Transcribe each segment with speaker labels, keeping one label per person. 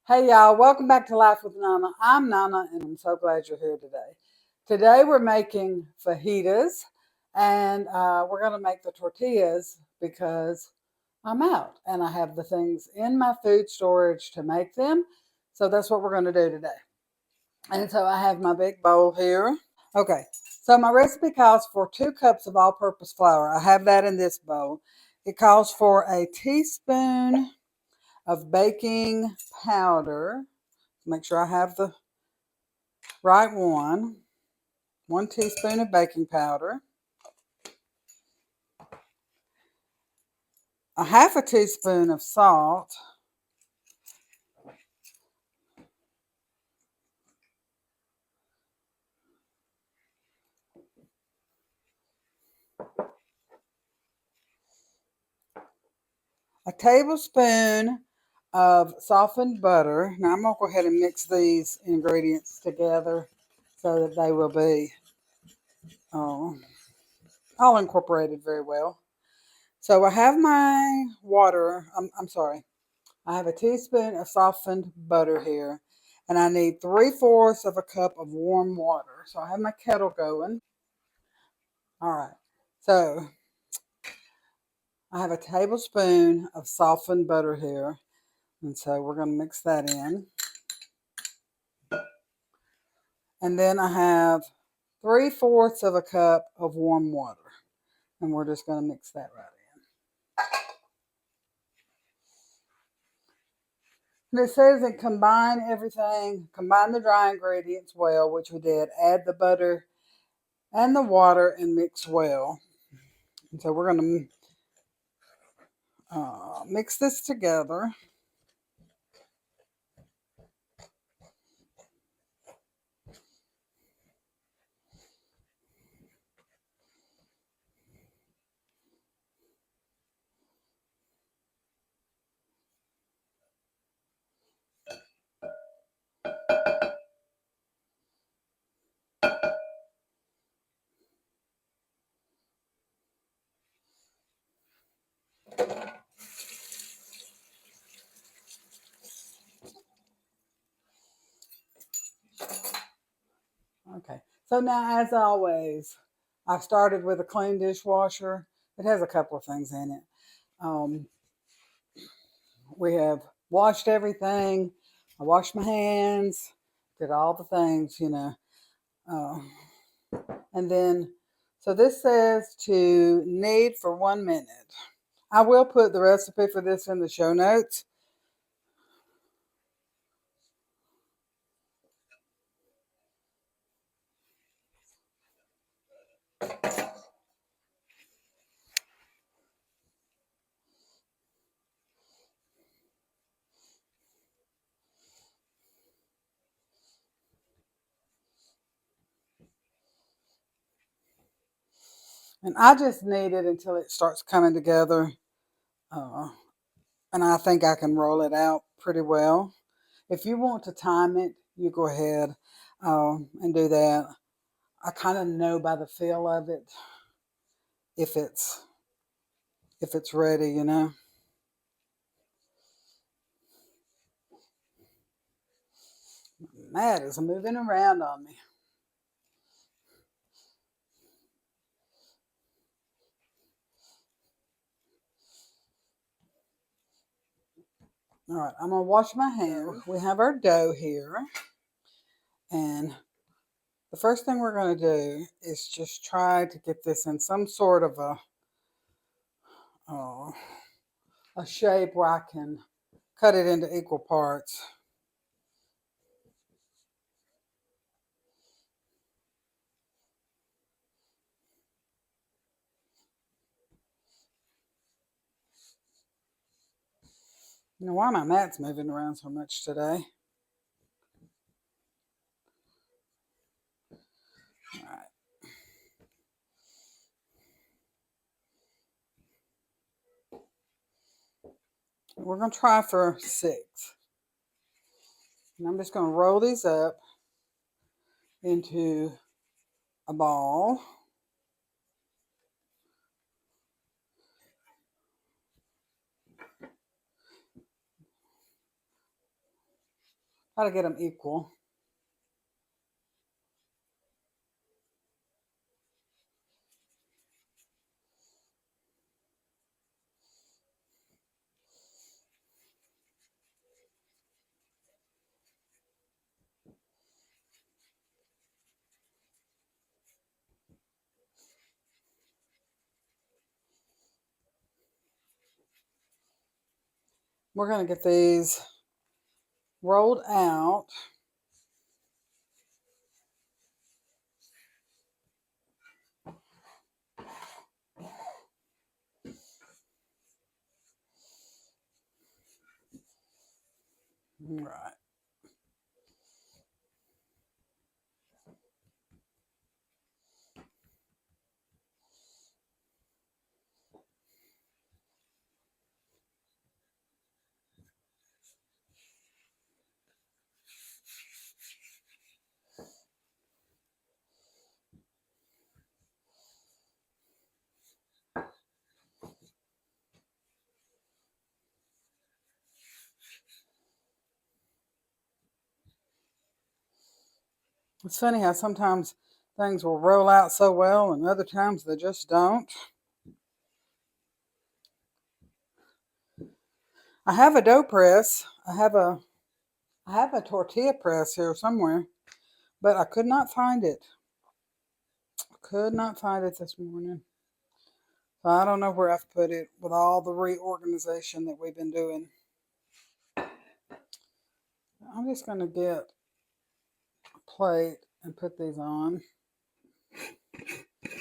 Speaker 1: Hey y'all, welcome back to Life with Nana. I'm Nana and I'm so glad you're here today. Today we're making fajitas and we're going to make the tortillas because I'm out and I have the things in my food storage to make them. So that's what we're going to do today. And so I have my big bowl here. Okay, so my recipe calls for 2 cups of all purpose flour. I have that in this bowl. It calls for a teaspoon of baking powder. Make sure I have the right one. 1 teaspoon of baking powder. A half a teaspoon of salt. A tablespoon of softened butter. Now I'm going to go ahead and mix these ingredients together so that they will be all incorporated very well. So I have my water. I'm sorry. I have a teaspoon of softened butter here, and I need 3/4 of a cup of warm water. So I have my kettle going. All right. So I have a tablespoon of softened butter here, and so we're going to mix that in. And then I have 3/4 of a cup of warm water, and we're just going to mix that right in. And it says that combine everything, combine the dry ingredients well, which we did. Add the butter and the water and mix well. And so we're going to mix this together. Okay, so now as always, I started with a clean dishwasher. It has a couple of things in it. Um, we have washed everything. I washed my hands, did all the things. Uh, and then, so this says to knead for 1 minute. I will put the recipe for this in the show notes. And I just knead it until it starts coming together. Uh, and I think I can roll it out pretty well. If you want to time it, you go ahead and do that. I kind of know by the feel of it if it's ready. Mad is moving around on me. All right, I'm gonna wash my hands. We have our dough here, and the first thing we're gonna do is just try to get this in some sort of uh, a shape where I can cut it into equal parts. Why my mat's moving around so much today? All right. We're going to try for 6. And I'm just going to roll these up into a ball. Try to get them equal. We're going to get these rolled out. All right. It's funny how sometimes things will roll out so well and other times they just don't. I have a dough press. I have a tortilla press here somewhere, but I could not find it. Could not find it this morning. So I don't know where I've put it with all the reorganization that we've been doing. I'm just going to get a plate and put these on.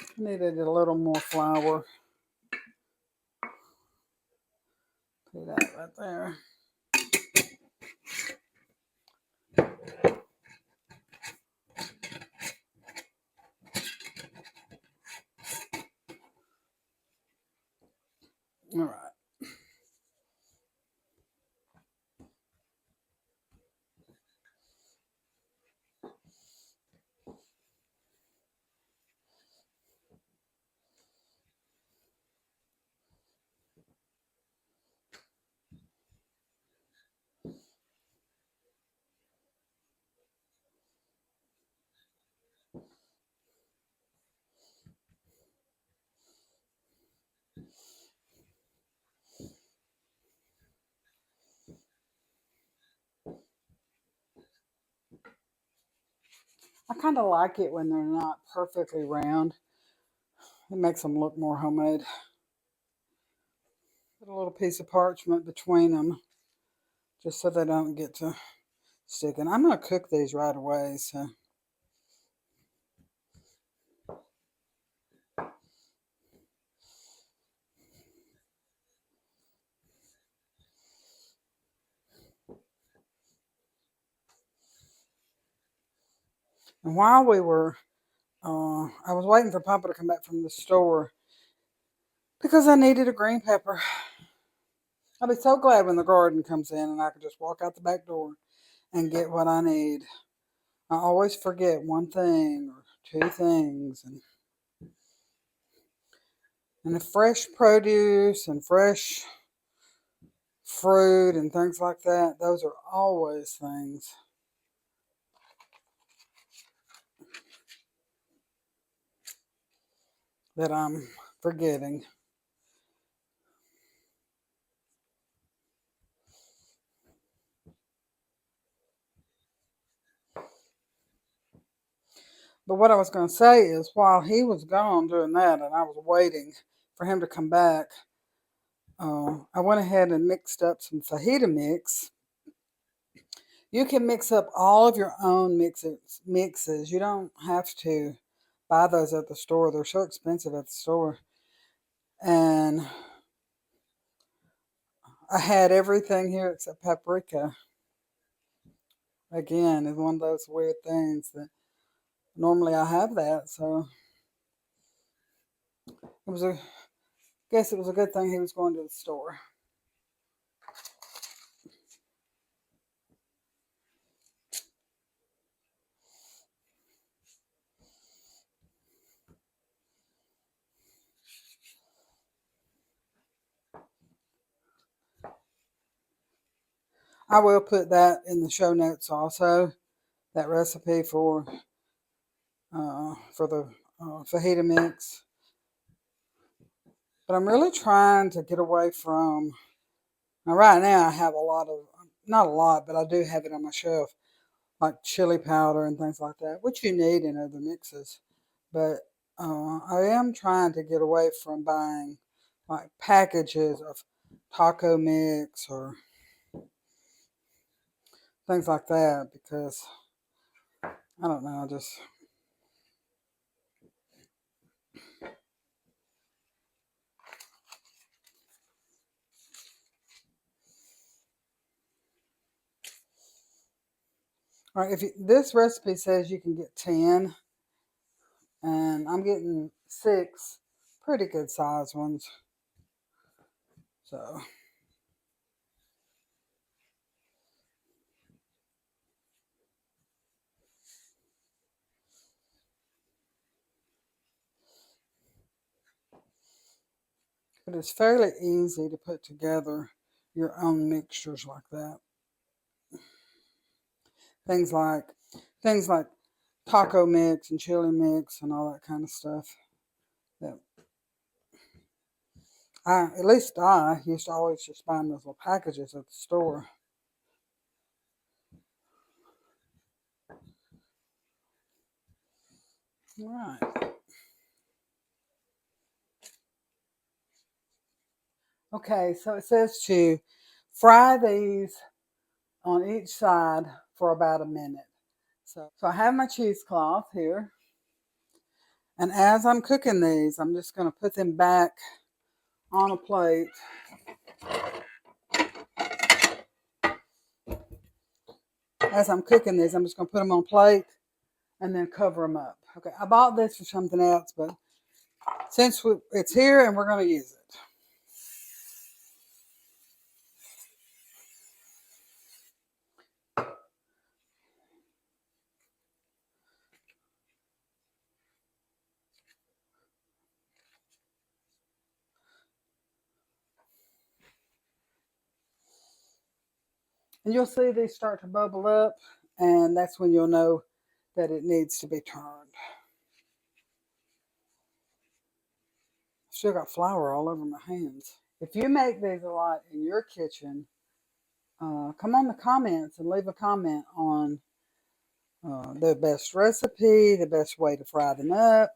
Speaker 1: I needed a little more flour. Put that right there. All right. I kind of like it when they're not perfectly round. It makes them look more homemade. Put a little piece of parchment between them just so they don't get to sticking. I'm going to cook these right away. So. And while we were, I was waiting for Papa to come back from the store because I needed a green pepper. I'll be so glad when the garden comes in and I can just walk out the back door and get what I need. I always forget one thing or two things. And the fresh produce and fresh fruit and things like that, those are always things that I'm forgetting. But what I was going to say is while he was gone doing that and I was waiting for him to come back, I went ahead and mixed up some fajita mix. You can mix up all of your own mixes. You don't have to buy those at the store. They're so expensive at the store. And I had everything here except paprika. Again, it's one of those weird things that normally I have that. So it was a guess it was a good thing he was going to the store. I will put that in the show notes also. That recipe for the fajita mix. But I'm really trying to get away from. Now, right now, I have a lot of, not a lot, but I do have it on my shelf, like chili powder and things like that, which you need in other mixes. But I am trying to get away from buying like packages of taco mix or things like that because I don't know, I just. All right, this recipe says you can get 10, and I'm getting 6 pretty good sized ones. So, but it's fairly easy to put together your own mixtures like that. Things like things like taco mix and chili mix and all that kind of stuff. That at least I used to always just buy those little packages at the store. All right. Okay, so it says to fry these on each side for about a minute. So I have my cheesecloth here, and as I'm cooking these, I'm just going to put them back on a plate. As I'm cooking these, I'm just going to put them on a plate and then cover them up. Okay, I bought this for something else, but since it's here and we're going to use it. And you'll see these start to bubble up, and that's when you'll know that it needs to be turned. Still got flour all over my hands. If you make these a lot in your kitchen, come on the comments and leave a comment on the best recipe, the best way to fry them up.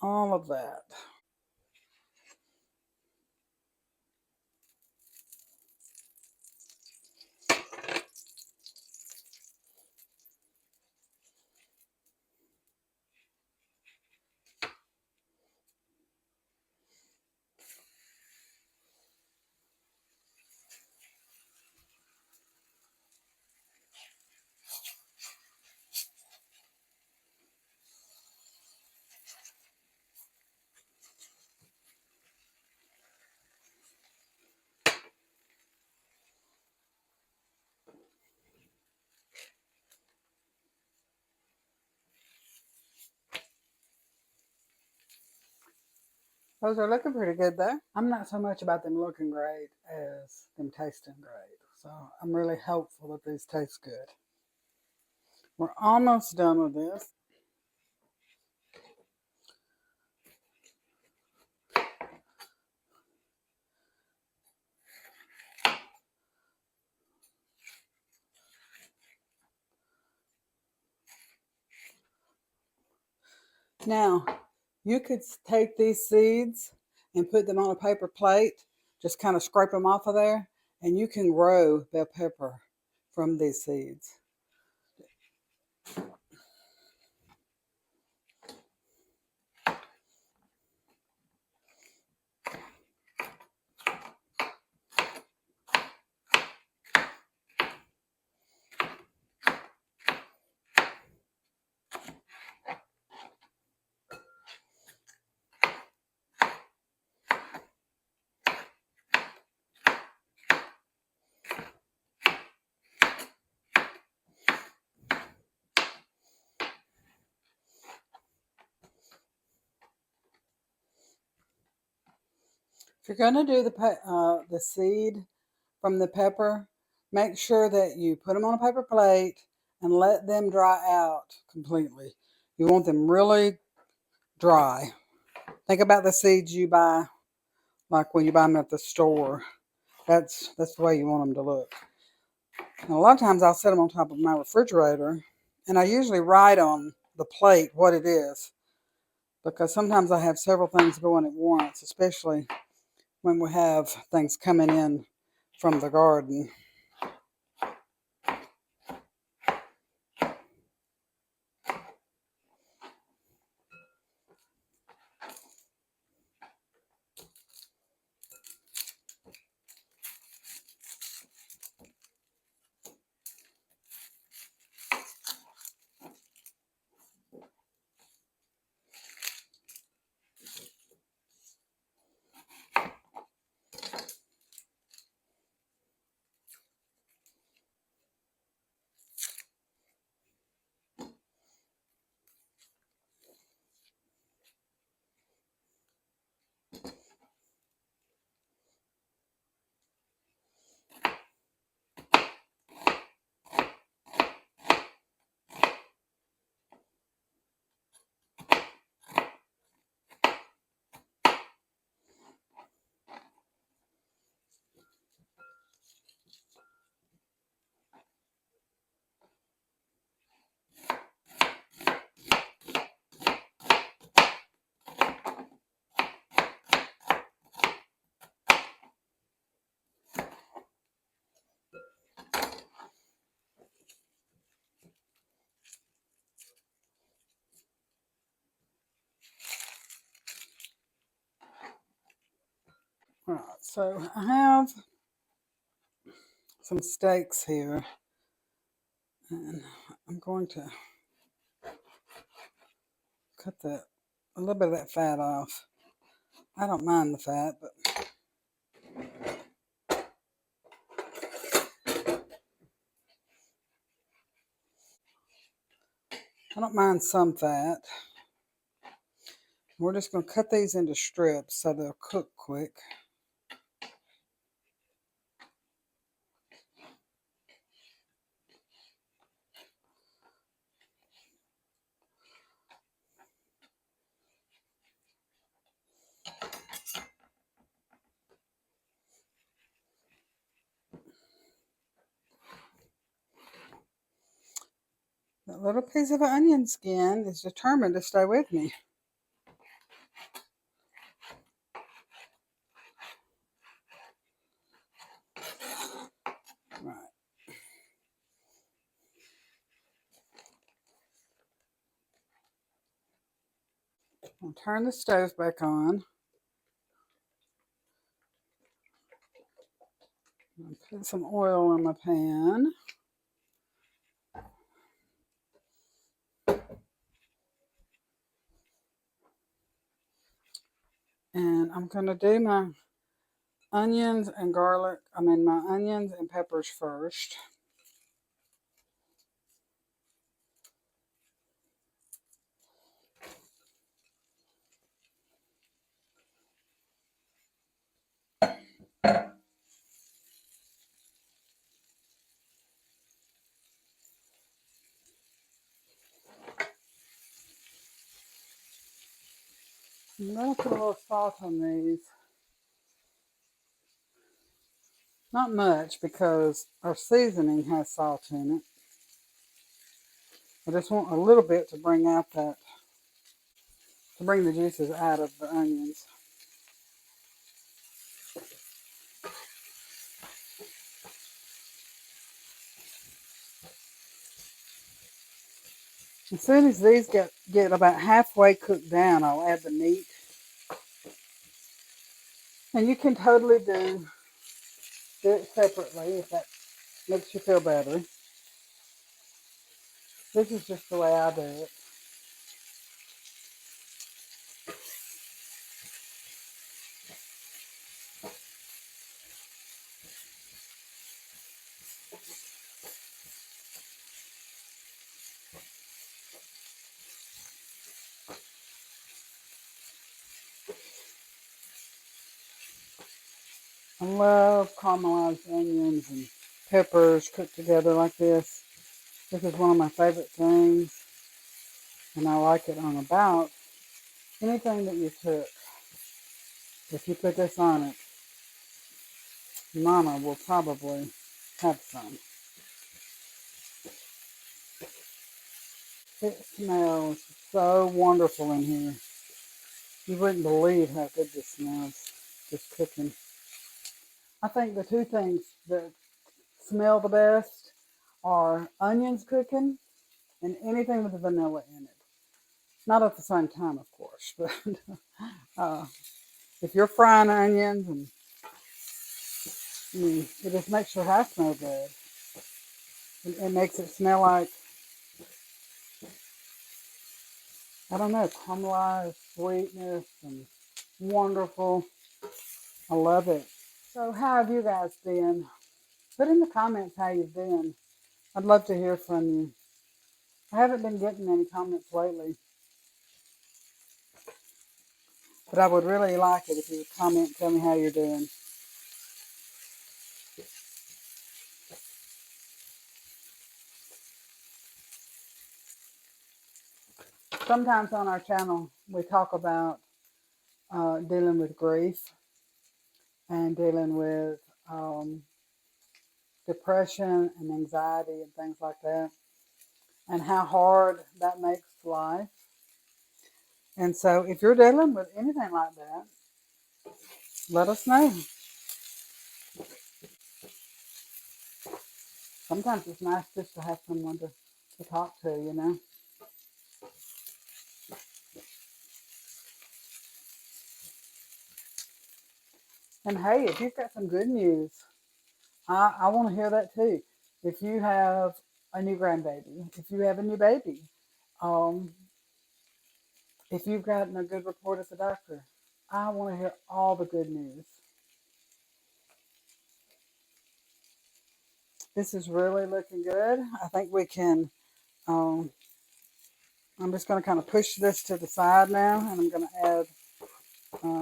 Speaker 1: All of that. Those are looking pretty good though. I'm not so much about them looking great as them tasting great. So I'm really hopeful that these taste good. We're almost done with this. Now, you could take these seeds and put them on a paper plate, just kind of scrape them off of there, and you can grow bell pepper from these seeds. you're going to do the seed from the pepper, make sure that you put them on a paper plate and let them dry out completely. You want them really dry. Think about the seeds you buy, like when you buy them at the store. That's the way you want them to look. And a lot of times I'll set them on top of my refrigerator, and I usually write on the plate what it is, because sometimes I have several things going at once, especially when we have things coming in from the garden. All right, so I have some steaks here, and I'm going to cut a little bit of that fat off. I don't mind the fat, but I don't mind some fat. We're just going to cut these into strips so they'll cook quick. That little piece of onion skin is determined to stay with me. Right. I'll turn the stove back on. I'll put some oil in my pan. And I'm going to do my onions and my onions and peppers first. I'm going to put a little salt on these. Not much, because our seasoning has salt in it. I just want a little bit to bring the juices out of the onions. As soon as these get about halfway cooked down, I'll add the meat. And you can totally do it separately if that makes you feel better. This is just the way I do it. I love caramelized onions and peppers cooked together like this. This is one of my favorite things, and I like it on about anything that you cook. If you put this on it, Mama will probably have some. It smells so wonderful in here. You wouldn't believe how good this smells, just cooking. I think the two things that smell the best are onions cooking and anything with vanilla in it. Not at the same time, of course, but uh, if you're frying onions and it just makes your house smell good. It makes it smell like, I don't know, caramelized sweetness and wonderful. I love it. So how have you guys been? Put in the comments how you've been. I'd love to hear from you. I haven't been getting any comments lately, but I would really like it if you would comment and tell me how you're doing. Sometimes on our channel we talk about dealing with grief and dealing with um, depression and anxiety and things like that, and how hard that makes life. And so, if you're dealing with anything like that, let us know. Sometimes it's nice just to have someone to talk to, you know. And hey, if you've got some good news, I want to hear that too. If you have a new grandbaby, if you have a new baby, um, if you've gotten a good report at the doctor, I want to hear all the good news. This is really looking good. I think we can. Um, I'm just going to kind of push this to the side now, and I'm going to add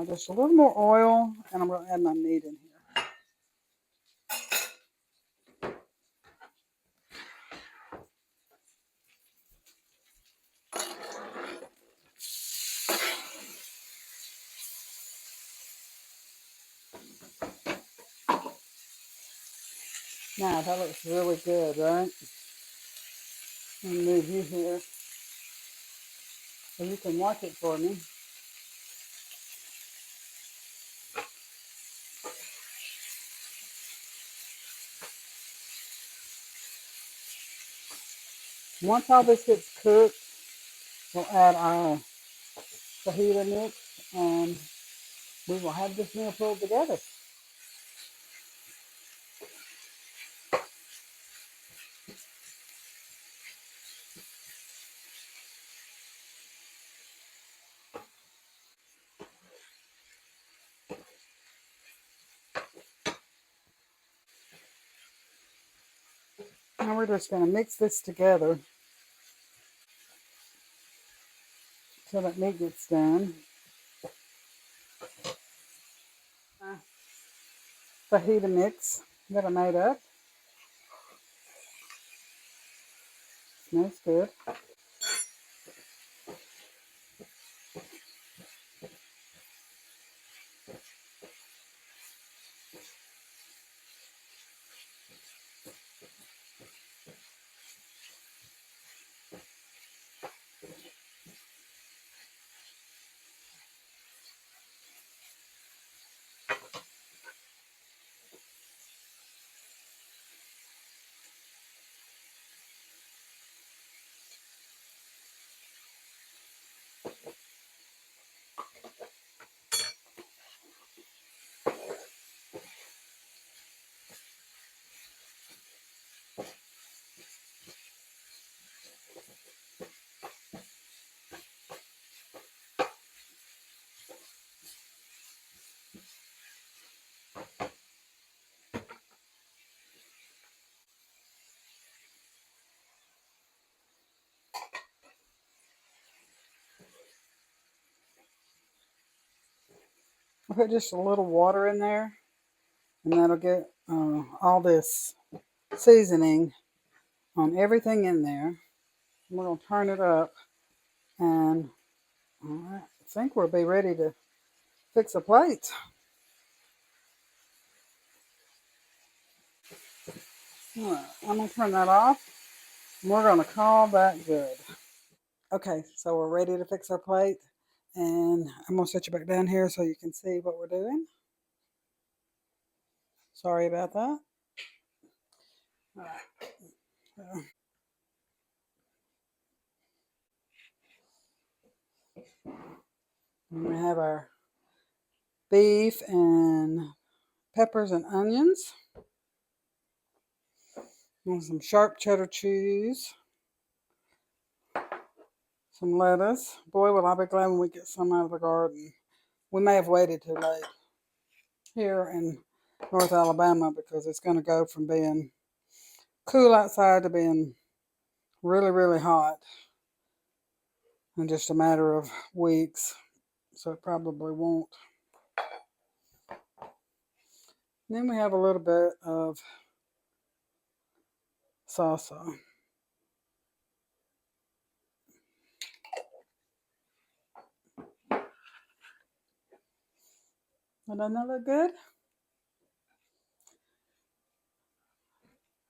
Speaker 1: just a little more oil, and I'm going to add my meat in here. Now that looks really good, right? Let me move you here so you can watch it for me. Once all this gets cooked, we'll add our fajita mix, and we will have this meal pulled together. Now we're just going to mix this together till that meat gets done. Fajita mix that I made up. Smells good. I put just a little water in there And that'll get all this seasoning on everything in there. We're going to turn it up, and I think we'll be ready to fix a plate. All right, I'm going to turn that off, and we're going to call that good. Okay, so we're ready to fix our plate, and I'm going to set you back down here so you can see what we're doing. Sorry about that. All right. And we have our beef and peppers and onions, and some sharp cheddar cheese, some lettuce. Boy, will I be glad when we get some out of the garden. We may have waited too late here in North Alabama because it's going to go from being cool outside to being really, really hot in just a matter of weeks. So it probably won't. And then we have a little bit of salsa. Doesn't that look good?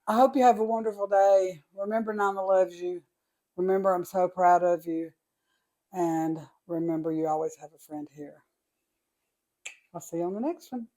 Speaker 1: I hope you have a wonderful day. Remember, Nana loves you. Remember, I'm so proud of you. And remember, you always have a friend here. I'll see you on the next one.